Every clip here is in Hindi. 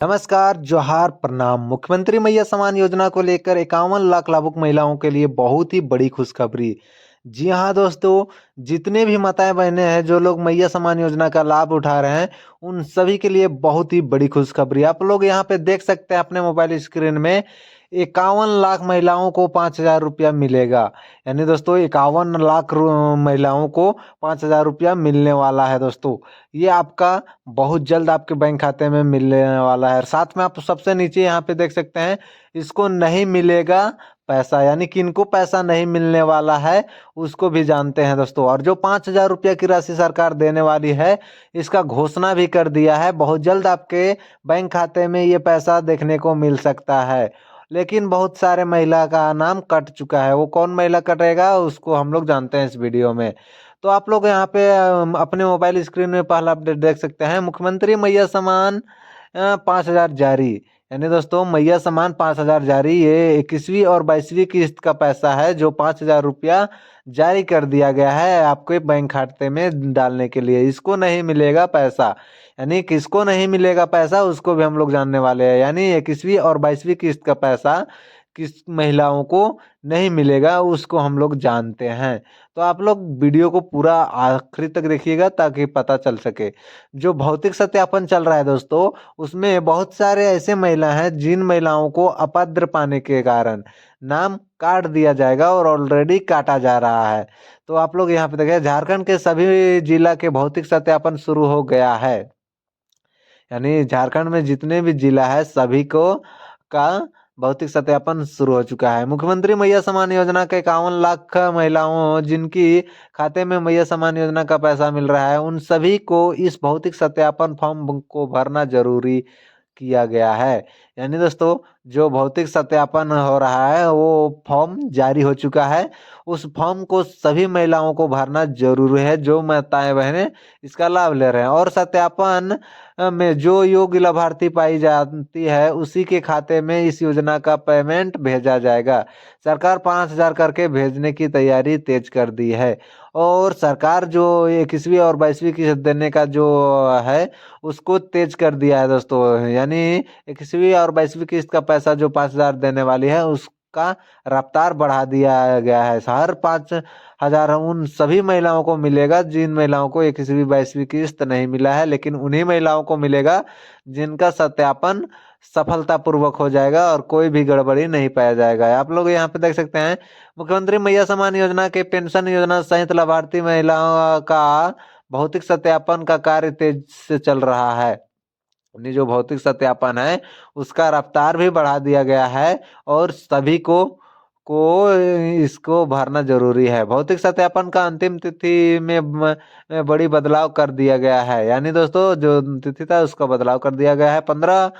नमस्कार, जोहार, प्रणाम। मुख्यमंत्री मैया सम्मान योजना को लेकर 51 लाख लाभुक महिलाओं के लिए बहुत ही बड़ी खुशखबरी। जी हाँ दोस्तों, जितने भी माताएं-बहनें हैं, जो लोग मैया सम्मान योजना का लाभ उठा रहे हैं, उन सभी के लिए बहुत ही बड़ी खुशखबरी। आप लोग यहाँ पे देख सकते हैं अपने मोबाइल स्क्रीन में 51 लाख महिलाओं को 5,000 रुपया मिलेगा। यानी दोस्तों 51 लाख महिलाओं को 5,000 रुपया मिलने वाला है दोस्तों। ये आपका बहुत जल्द आपके बैंक खाते में मिलने वाला है। साथ में आप सबसे नीचे यहाँ पे देख सकते हैं, इसको नहीं मिलेगा पैसा, यानी किनको पैसा नहीं मिलने वाला है उसको भी जानते हैं दोस्तों। और जो 5,000 रुपया की राशि सरकार देने वाली है, इसका घोषणा भी कर दिया है। बहुत जल्द आपके बैंक खाते में ये पैसा देखने को मिल सकता है। लेकिन बहुत सारे महिला का नाम कट चुका है। वो कौन महिला कटेगा उसको हम लोग जानते हैं इस वीडियो में। तो आप लोग यहाँ पे अपने मोबाइल स्क्रीन में पहला अपडेट देख सकते हैं, मुख्यमंत्री मैया सम्मान 5,000 जारी। यानी दोस्तों मैया सम्मान 5,000 जारी, ये 21वीं और 22वीं किस्त का पैसा है जो 5,000 रुपया जारी कर दिया गया है आपके बैंक खाते में डालने के लिए। इसको नहीं मिलेगा पैसा, यानी किसको नहीं मिलेगा पैसा उसको भी हम लोग जानने वाले हैं। यानी 21वीं और 22वीं किस्त का पैसा किस महिलाओं को नहीं मिलेगा उसको हम लोग जानते हैं। तो आप लोग वीडियो को पूरा आखिरी तक देखिएगा ताकि पता चल सके। जो भौतिक सत्यापन चल रहा है दोस्तों, उसमें बहुत सारे ऐसे महिला हैं जिन महिलाओं को अपात्र पाने के कारण नाम काट दिया जाएगा और ऑलरेडी काटा जा रहा है। तो आप लोग यहाँ पे देखिए, झारखंड के सभी जिला के भौतिक सत्यापन शुरू हो गया है। यानी झारखंड में जितने भी जिला है सभी को का भौतिक सत्यापन शुरू हो चुका है। मुख्यमंत्री मैया सम्मान योजना के 51 लाख महिलाओं जिनकी खाते में मैया सम्मान योजना का पैसा मिल रहा है, उन सभी को इस भौतिक सत्यापन फॉर्म को भरना जरूरी किया गया है। यानी दोस्तों जो भौतिक सत्यापन हो रहा है वो फॉर्म जारी हो चुका है। उस फॉर्म को सभी महिलाओं को भरना जरूरी है जो माताएं बहनें इसका लाभ ले रहे हैं। और सत्यापन में जो योग्य लाभार्थी पाई जाती है उसी के खाते में इस योजना का पेमेंट भेजा जाएगा। सरकार 5,000 करके भेजने की तैयारी तेज कर दी है। और सरकार जो 21वीं और 22वीं किस्त देने का जो है उसको तेज कर दिया है दोस्तों। यानी 21वीं और 22वीं किस्त का पैसा जो 5,000 देने वाली है उसका रफ्तार बढ़ा दिया गया है। हर 5,000 उन सभी महिलाओं को मिलेगा जिन महिलाओं को 21वीं 22वीं किस्त नहीं मिला है, लेकिन उन्हीं महिलाओं को मिलेगा जिनका सत्यापन सफलतापूर्वक हो जाएगा और कोई भी गड़बड़ी नहीं पाया जाएगा। आप लोग यहाँ पे देख सकते हैं, मुख्यमंत्री मैया सम्मान योजना के पेंशन योजना सहित लाभार्थी महिलाओं का भौतिक सत्यापन का कार्य तेज से चल रहा है। यानी जो भौतिक सत्यापन है उसका रफ्तार भी बढ़ा दिया गया है और सभी को इसको भरना जरूरी है। भौतिक सत्यापन का अंतिम तिथि में बड़ी बदलाव कर दिया गया है। यानी दोस्तों जो तिथि था उसका बदलाव कर दिया गया है। 15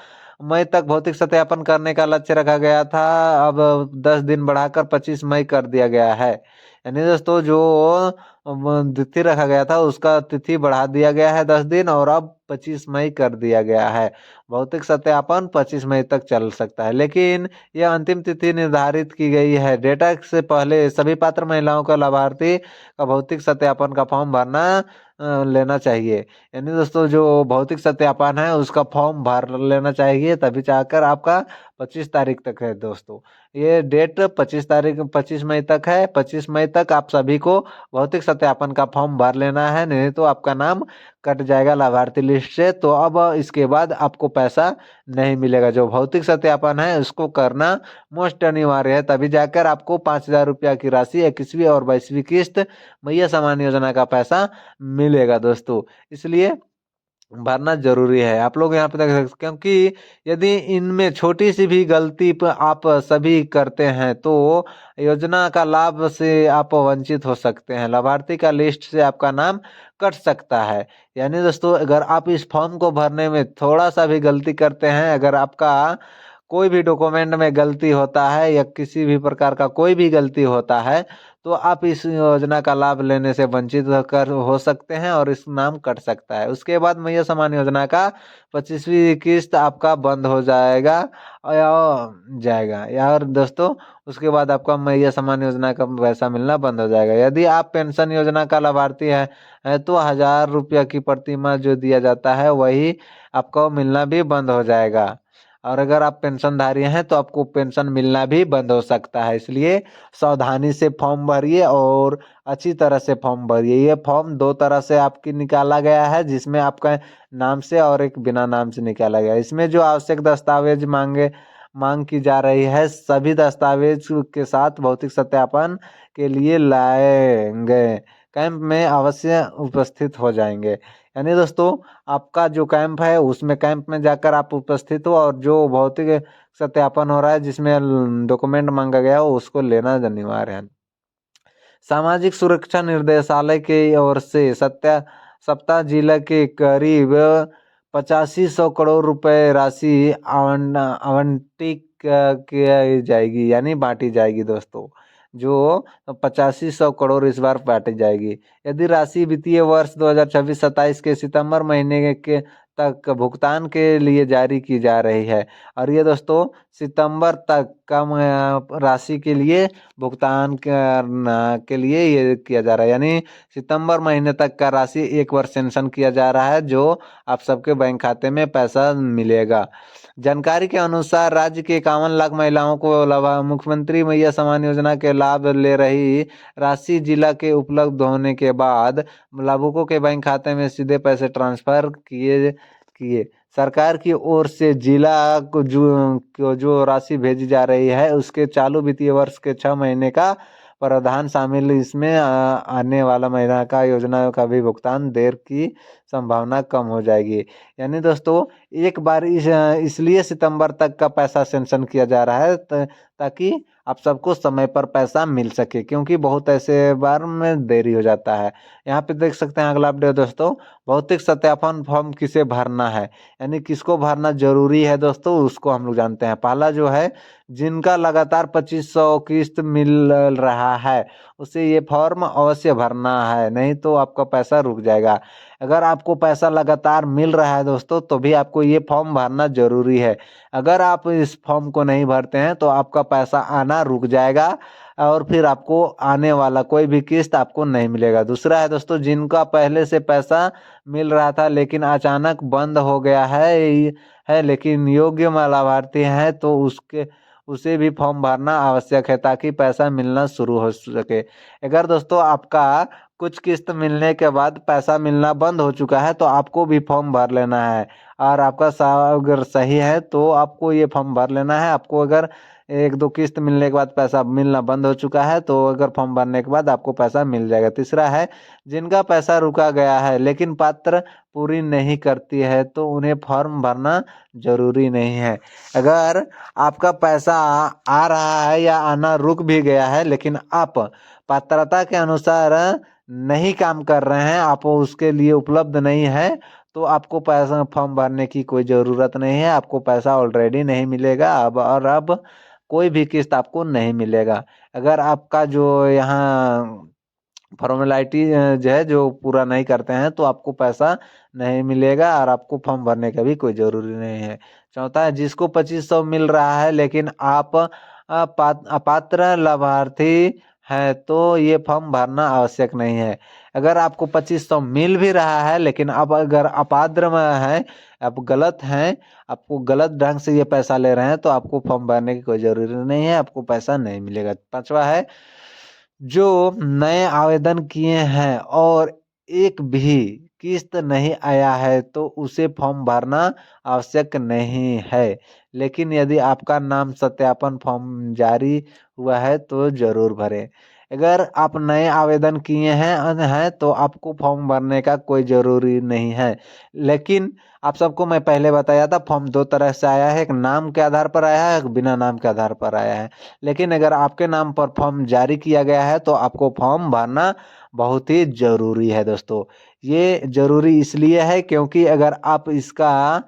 मई तक भौतिक सत्यापन करने का लक्ष्य रखा गया था, अब 10 दिन बढ़ाकर 25 मई कर दिया गया है। यानी दोस्तों जो तिथि रखा गया था उसका तिथि बढ़ा दिया गया है 10 दिन और अब 25 मई कर दिया गया है। भौतिक सत्यापन 25 मई तक चल सकता है, लेकिन यह अंतिम तिथि निर्धारित की गई है। डेटा से पहले सभी पात्र महिलाओं का लाभार्थी का भौतिक सत्यापन का फॉर्म भरना लेना चाहिए। यानी दोस्तों जो भौतिक सत्यापन है उसका फॉर्म भर लेना चाहिए, तभी चाहकर आपका 25 तारीख तक है दोस्तों। ये डेट 25 मई तक है। 25 मई तक आप सभी को भौतिक सत्यापन का फॉर्म भर लेना है, नहीं तो आपका नाम कट जाएगा लाभार्थी लिस्ट से। तो अब इसके बाद आपको पैसा नहीं मिलेगा। जो भौतिक सत्यापन है उसको करना मोस्ट अनिवार्य है, तभी जाकर आपको 5,000 रुपया की राशि 21वीं और 22वीं किस्त मैया सम्मान योजना का पैसा मिलेगा दोस्तों। इसलिए भरना जरूरी है। आप लोग यहाँ पे देख सकते हैं, क्योंकि यदि इनमें छोटी सी भी गलती आप सभी करते हैं तो योजना का लाभ से आप वंचित हो सकते हैं। लाभार्थी का लिस्ट से आपका नाम कट सकता है। यानी दोस्तों अगर आप इस फॉर्म को भरने में थोड़ा सा भी गलती करते हैं, अगर आपका कोई भी डॉक्यूमेंट में गलती होता है या किसी भी प्रकार का कोई भी गलती होता है, तो आप इस योजना का लाभ लेने से वंचित हो सकते हैं और इस नाम कट सकता है। उसके बाद मैया सम्मान योजना का 25वीं किस्त आपका बंद हो जाएगा यार दोस्तों। उसके बाद आपका मैया सम्मान योजना का पैसा मिलना बंद हो जाएगा। यदि आप पेंशन योजना का लाभार्थी है तो 1000 रुपया की प्रतिमाह जो दिया जाता है वही आपको मिलना भी बंद हो जाएगा। और अगर आप पेंशनधारी हैं तो आपको पेंशन मिलना भी बंद हो सकता है। इसलिए सावधानी से फॉर्म भरिए और अच्छी तरह से फॉर्म भरिए। ये फॉर्म दो तरह से आपकी निकाला गया है, जिसमें आपका नाम से और एक बिना नाम से निकाला गया है। इसमें जो आवश्यक दस्तावेज मांग की जा रही है, सभी दस्तावेज के साथ भौतिक सत्यापन के लिए लाएंगे कैंप में अवश्य उपस्थित हो जाएंगे। यानी दोस्तों, आपका जो कैंप है उसमें कैंप में जाकर आप उपस्थित हो और जो भौतिक सत्यापन हो रहा है जिसमें डॉक्यूमेंट मांगा गया हो उसको लेना अनिवार्य है। सामाजिक सुरक्षा निर्देशालय की ओर से सप्ताह जिला के करीब 8500 करोड़ रुपए राशि आवंटित की जाएगी, यानी बांटी जाएगी दोस्तों। जो 8500 करोड़ इस बार बांटी जाएगी। यदि राशि वित्तीय वर्ष 2026-27 के सितंबर महीने के तक भुगतान के लिए जारी की जा रही है। और ये दोस्तों सितंबर तक कम राशि के लिए भुगतान के लिए ये किया जा रहा है, यानी सितंबर महीने तक का राशि एक बार सेंक्शन किया जा रहा है, जो आप सबके बैंक खाते में पैसा मिलेगा। जानकारी के अनुसार राज्य के 51 लाख महिलाओं को मुख्यमंत्री मैया सम्मान योजना के लाभ ले रही राशि जिला के उपलब्ध होने के बाद लाभुकों के बैंक खाते में सीधे पैसे ट्रांसफर किए किए सरकार की ओर से जिला को जो राशि भेजी जा रही है उसके चालू वित्तीय वर्ष के 6 महीने का प्रावधान शामिल। इसमें आने वाला महीना का योजना का भी भुगतान देर की संभावना कम हो जाएगी। यानी दोस्तों एक बार इसलिए सितंबर तक का पैसा सेंक्शन किया जा रहा है ताकि आप सबको समय पर पैसा मिल सके, क्योंकि बहुत ऐसे बार में देरी हो जाता है। यहाँ पे देख सकते हैं अगला अपडेट दोस्तों, भौतिक सत्यापन फॉर्म किसे भरना है, यानी किसको भरना जरूरी है दोस्तों, उसको हम लोग जानते हैं। पहला जो है, जिनका लगातार 2500 किस्त मिल रहा है उसे ये फॉर्म अवश्य भरना है, नहीं तो आपका पैसा रुक जाएगा। अगर आपको पैसा लगातार मिल रहा है दोस्तों तो भी आपको ये फॉर्म भरना जरूरी है। अगर आप इस फॉर्म को नहीं भरते हैं तो आपका पैसा आना रुक जाएगा और फिर आपको आने वाला कोई भी किस्त आपको नहीं मिलेगा। दूसरा है दोस्तों, जिनका पहले से पैसा मिल रहा था लेकिन अचानक बंद हो गया है लेकिन योग्य लाभार्थी हैं तो उसे भी फॉर्म भरना आवश्यक है ताकि पैसा मिलना शुरू हो सके। अगर दोस्तों आपका कुछ किस्त मिलने के बाद पैसा मिलना बंद हो चुका है तो आपको भी फॉर्म भर लेना है। और आपका अगर सही है तो आपको ये फॉर्म भर लेना है। आपको अगर एक दो किस्त मिलने के बाद पैसा मिलना बंद हो चुका है तो अगर फॉर्म भरने के बाद आपको पैसा मिल जाएगा। तीसरा है, जिनका पैसा रुका गया है लेकिन पात्र पूरी नहीं करती है तो उन्हें फॉर्म भरना जरूरी नहीं है। अगर आपका पैसा आ रहा है या आना रुक भी गया है लेकिन आप पात्रता के अनुसार नहीं काम कर रहे हैं, आप उसके लिए उपलब्ध नहीं है, तो आपको पैसा फॉर्म भरने की कोई ज़रूरत नहीं है। आपको पैसा ऑलरेडी नहीं मिलेगा अब कोई भी किस्त आपको नहीं मिलेगा। अगर आपका जो यहाँ फॉर्मेलिटी जो है जो पूरा नहीं करते हैं तो आपको पैसा नहीं मिलेगा और आपको फॉर्म भरने का भी कोई ज़रूरी नहीं है। चौथा है, जिसको 2500 मिल रहा है लेकिन आप अपात्र लाभार्थी है तो ये फॉर्म भरना आवश्यक नहीं है। अगर आपको 2500 मिल भी रहा है लेकिन अब अगर अपात्र में है, आप गलत हैं, आपको गलत ढंग से ये पैसा ले रहे हैं तो आपको फॉर्म भरने की कोई ज़रूरी नहीं है, आपको पैसा नहीं मिलेगा। पांचवा है, जो नए आवेदन किए हैं और एक भी किस्त नहीं आया है तो उसे फॉर्म भरना आवश्यक नहीं है। लेकिन यदि आपका नाम सत्यापन फॉर्म जारी हुआ है तो जरूर भरें। अगर आप नए आवेदन किए हैं तो आपको फॉर्म भरने का कोई ज़रूरी नहीं है। लेकिन आप सबको मैं पहले बताया था, फॉर्म दो तरह से आया है, एक नाम के आधार पर आया है, एक बिना नाम के आधार पर आया है। लेकिन अगर आपके नाम पर फॉर्म जारी किया गया है तो आपको फॉर्म भरना बहुत ही ज़रूरी है दोस्तों। ये ज़रूरी इसलिए है क्योंकि अगर आप इसका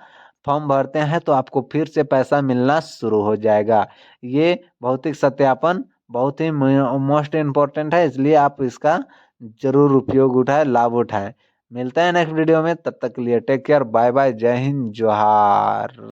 फॉर्म भरते हैं तो आपको फिर से पैसा मिलना शुरू हो जाएगा। ये भौतिक सत्यापन बहुत ही मोस्ट इम्पोर्टेंट है, इसलिए आप इसका जरूर उपयोग उठाएं, लाभ उठाएं। मिलते हैं नेक्स्ट वीडियो में, तब तक के लिए टेक केयर, बाय बाय, जय हिंद, जोहार।